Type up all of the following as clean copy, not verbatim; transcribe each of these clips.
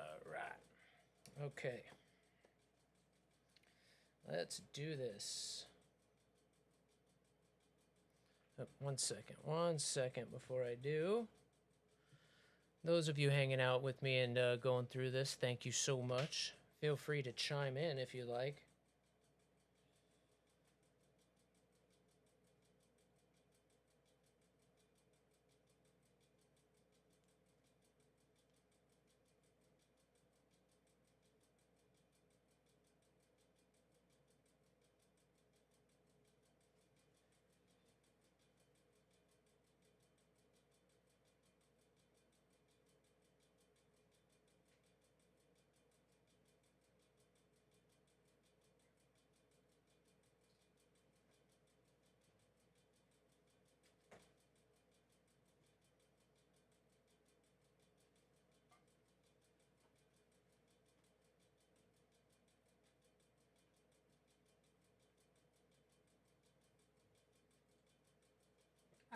Alright. Okay. Let's do this. Oh, 1 second. 1 second before I do. Those of you hanging out with me and going through this, thank you so much. Feel free to chime in if you like.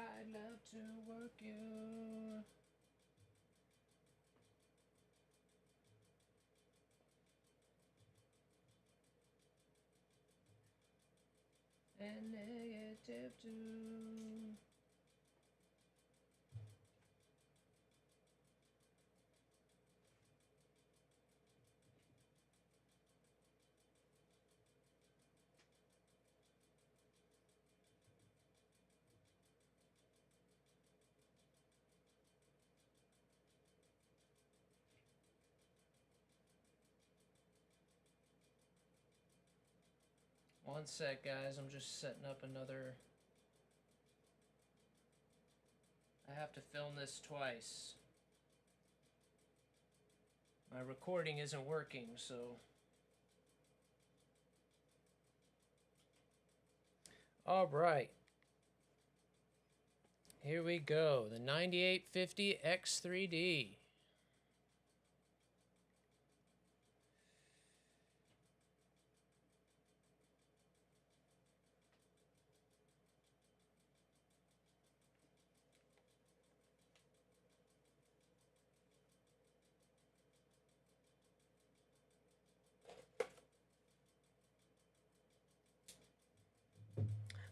I'd love to work you. And negative too. One sec, guys. I'm just setting up another. I have to film this twice. My recording isn't working, so. All right. Here we go. The 9850 X3D.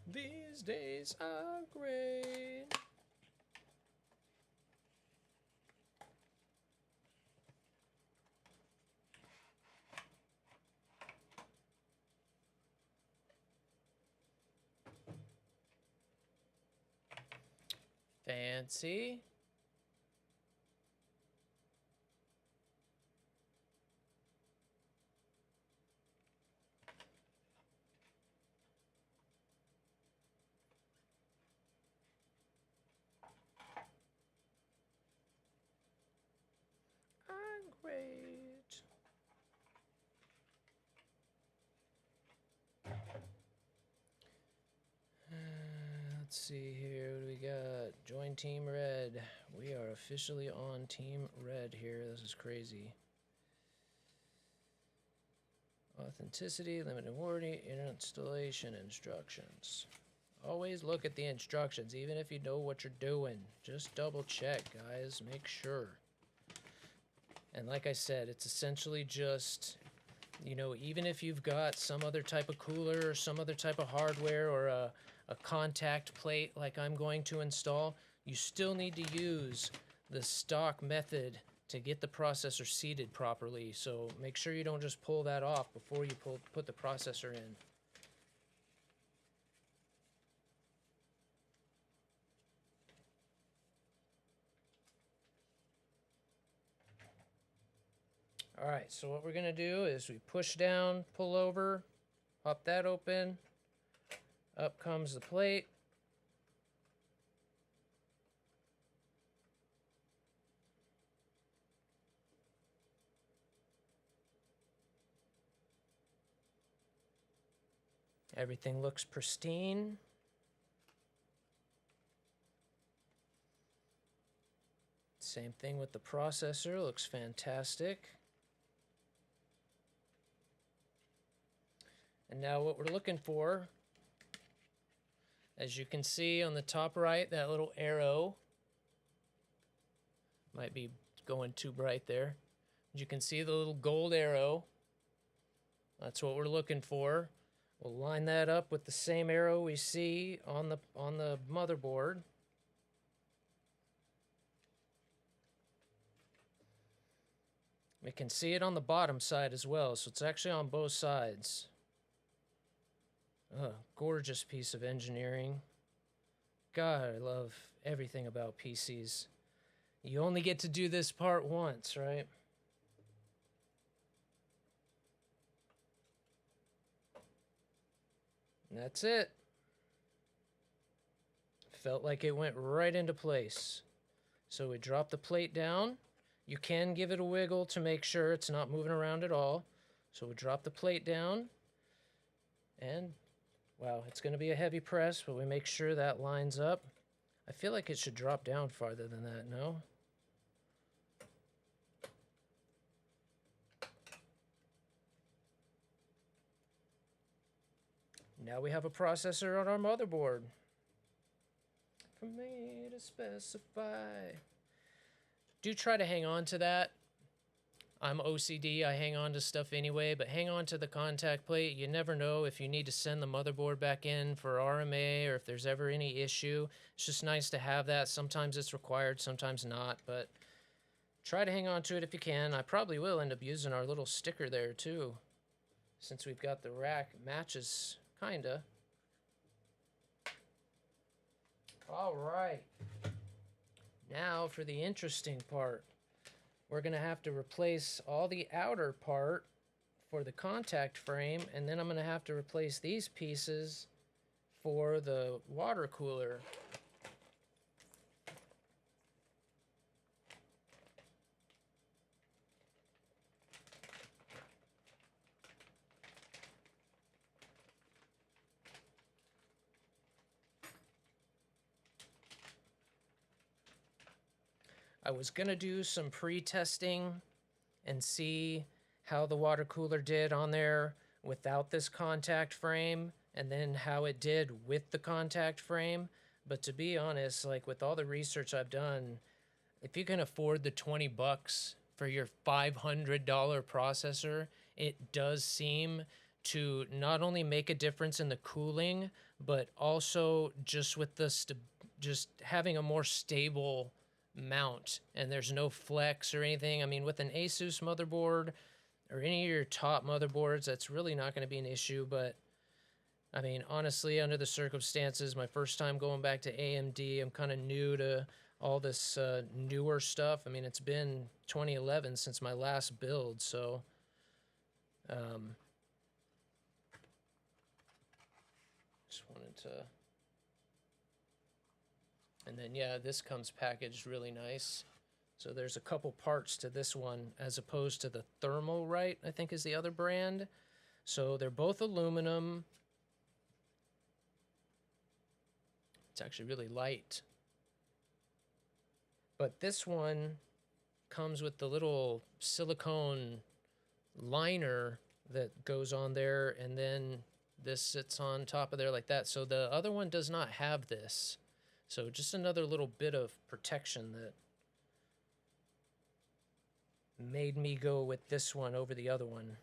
These days are great. Fancy. I'm great. Let's see here. What do we got? Join Team Red. We are officially on Team Red here. This is crazy. Authenticity, limited warranty, installation instructions. Always look at the instructions, even if you know what you're doing. Just double check, guys. Make sure. And like I said, it's essentially just, you know, even if you've got some other type of cooler or some other type of hardware or a contact plate like I'm going to install, you still need to use the stock method to get the processor seated properly. So make sure you don't just pull that off before you put the processor in. All right, so what we're gonna do is we push down, pull over, pop that open, up comes the plate. Everything looks pristine. Same thing with the processor, looks fantastic. And now what we're looking for, as you can see on the top right, that little arrow might be going too bright there. You can see the little gold arrow. That's what we're looking for. We'll line that up with the same arrow we see on the motherboard. We can see it on the bottom side as well, so it's actually on both sides. Gorgeous piece of engineering. God, I love everything about PCs. You only get to do this part once, right? And that's it. Felt like it went right into place. So we drop the plate down. You can give it a wiggle to make sure it's not moving around at all. So we drop the plate down. And, wow, it's going to be a heavy press, but we make sure that lines up. I feel like it should drop down farther than that, no? Now we have a processor on our motherboard. For me to specify. Do try to hang on to that. I'm OCD, I hang on to stuff anyway, but hang on to the contact plate. You never know if you need to send the motherboard back in for RMA or if there's ever any issue. It's just nice to have that. Sometimes it's required, sometimes not, but try to hang on to it if you can. I probably will end up using our little sticker there too, since we've got the rack matches, kinda. All right. Now for the interesting part. We're going to have to replace all the outer part for the contact frame, and then I'm going to have to replace these pieces for the water cooler. I was going to do some pre-testing and see how the water cooler did on there without this contact frame, and then how it did with the contact frame. But to be honest, like with all the research I've done, if you can afford the 20 bucks for your $500 processor, it does seem to not only make a difference in the cooling, but also just with the just having a more stable mount, and there's no flex or anything. I mean, with an Asus motherboard or any of your top motherboards, that's really not going to be an issue. But I mean, honestly, under the circumstances, my first time going back to AMD, I'm kind of new to all this newer stuff. I mean, it's been 2011 since my last build, so just wanted to. And then, yeah, this comes packaged really nice. So there's a couple parts to this one as opposed to the Thermalright, I think is the other brand. So they're both aluminum. It's actually really light. But this one comes with the little silicone liner that goes on there, and then this sits on top of there like that. So the other one does not have this. So just another little bit of protection that made me go with this one over the other one.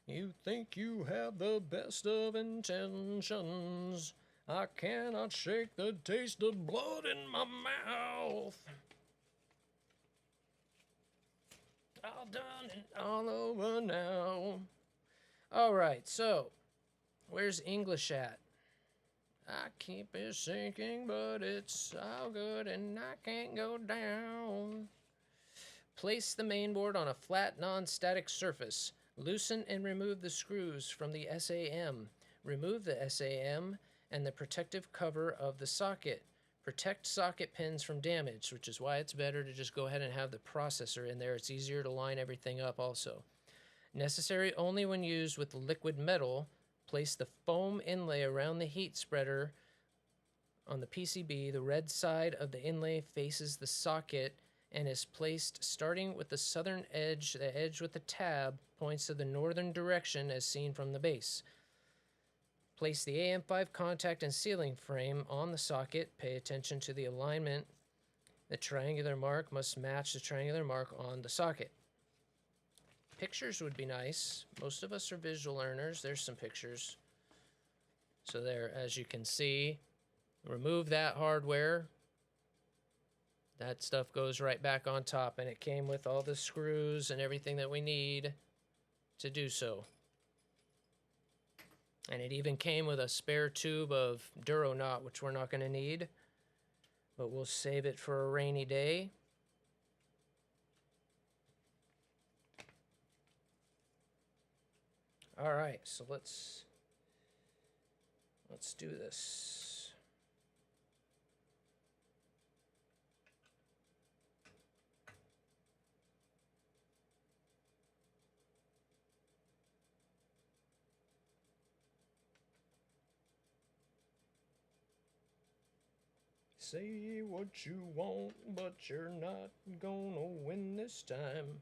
You think you have the best of intentions. I cannot shake the taste of blood in my mouth. All done and all over now. All right, so where's English at? I keep it sinking, but it's all good and I can't go down. Place the mainboard on a flat, non-static surface. Loosen and remove the screws from the SAM. Remove the SAM and the protective cover of the socket. Protect socket pins from damage, which is why it's better to just go ahead and have the processor in there. It's easier to line everything up also. Necessary only when used with liquid metal. Place the foam inlay around the heat spreader on the PCB. The red side of the inlay faces the socket and is placed starting with the southern edge. The edge with the tab points to the northern direction as seen from the base. Place the AM5 contact and sealing frame on the socket. Pay attention to the alignment. The triangular mark must match the triangular mark on the socket. Pictures would be nice. Most of us are visual learners. There's some pictures. So there, as you can see, remove that hardware. That stuff goes right back on top, and it came with all the screws and everything that we need to do so. And it even came with a spare tube of Duro knot, which we're not going to need, but we'll save it for a rainy day. All right, so let's do this. Say what you want, but you're not gonna win this time.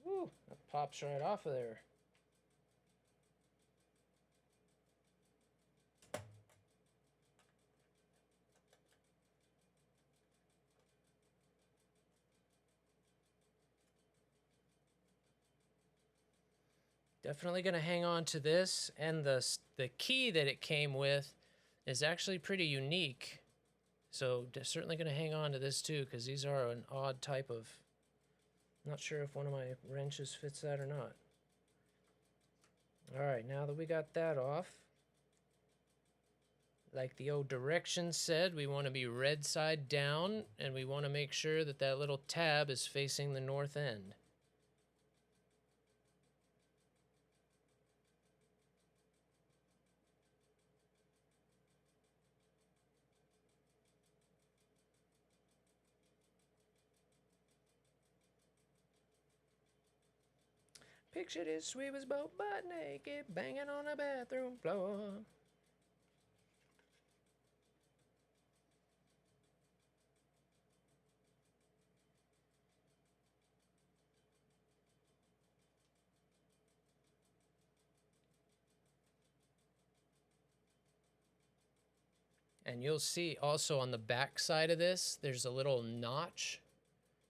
Woo, that pops right off of there. Definitely going to hang on to this, and the key that it came with is actually pretty unique. So certainly going to hang on to this too, because these are an odd type of... Not sure if one of my wrenches fits that or not. All right, now that we got that off, like the old directions said, we want to be red side down, and we want to make sure that that little tab is facing the north end. Picture this, we was both butt naked, banging on a bathroom floor. And you'll see also on the back side of this, there's a little notch.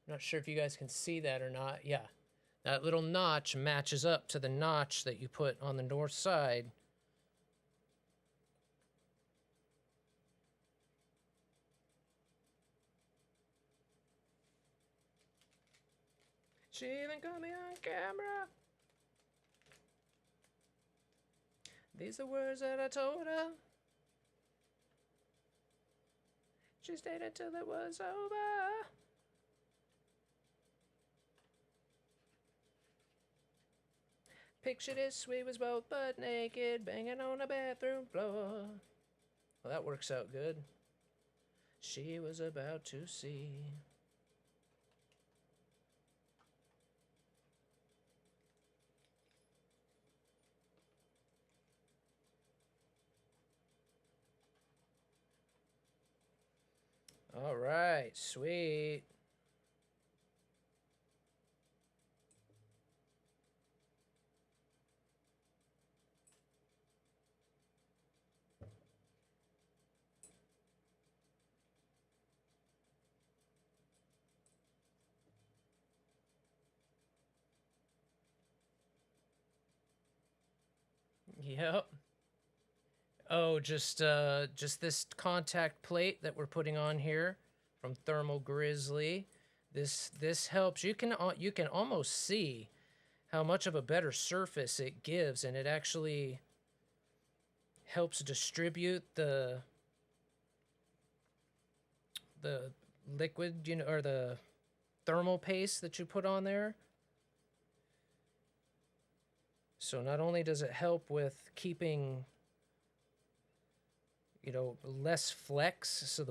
I'm not sure if you guys can see that or not. Yeah, that little notch matches up to the notch that you put on the north side. She even got me on camera. These are words that I told her. She stayed until it was over. Picture this, we was both butt naked, banging on a bathroom floor. Well, that works out good. She was about to see. All right, sweet. Yep. Oh, just this contact plate that we're putting on here from Thermal Grizzly. This helps. You can almost see how much of a better surface it gives, and it actually helps distribute the liquid, you know, or the thermal paste that you put on there. So not only does it help with keeping, you know, less flex, so the